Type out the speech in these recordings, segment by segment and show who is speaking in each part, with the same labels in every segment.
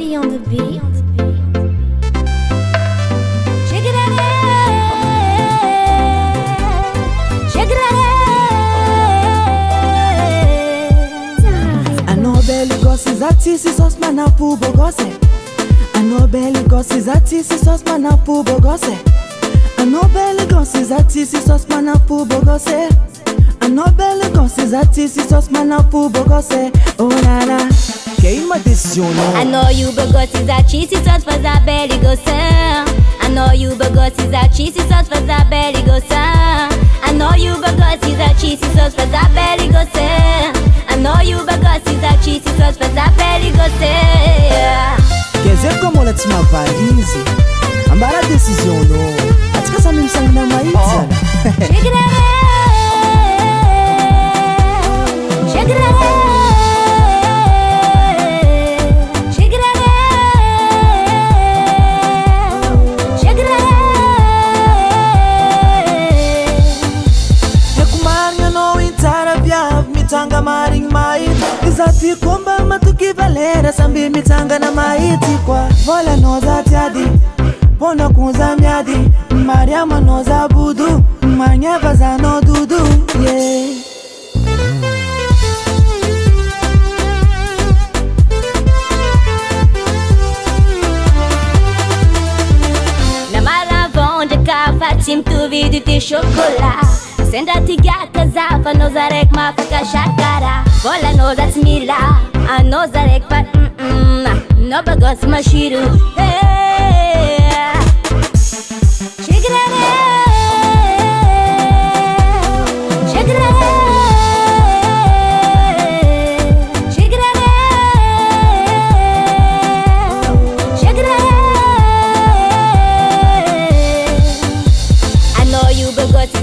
Speaker 1: Bobby on the beat.
Speaker 2: Anobeli gosi zatisi sos mana pubo gose. Anobeli gosi zatisi sos mana pubo gose. Anobeli gosi zatisi sos mana pubo gose. Anobeli gosi zatisi sos mana pubo gose. Oh la la.
Speaker 3: Quem uma decisão?
Speaker 4: I know you bogossi zatisi sos faza beli gosa. I know you bogossi zatisi sos faza beli gosa. I know you bogossi zatisi sos faza beli gosa. I know you bogossi zatisi sos faza beli gosa.
Speaker 3: Quer dizer como ela tinha valise? Ambara decisão não. Acho que essa mesmo sangue na maíza.
Speaker 2: Mitanga maring mait Izati komba matuki valera Sambi mitanga na maiti kwa Vola noza tiadi Pona kunza miadi Mariama noza budu Manyeva za no dudu Yeah
Speaker 4: Na malavon de kafatim tu vídeo de chocolate. Senda tigata zafa nozarek mafaka shakara. Vola nozat mila a nozarek pat no bagos mashiru.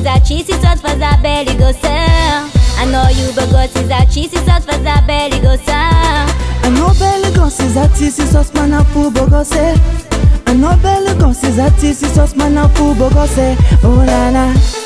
Speaker 4: Zatisi sos faza beli gosa. I know you bogossi zatisi sos faza beli gosa.
Speaker 2: Anobeli gosi zatisi sos mana pubo gose. Anobeli gosi zatisi sos mana pubo gose. Oh la la.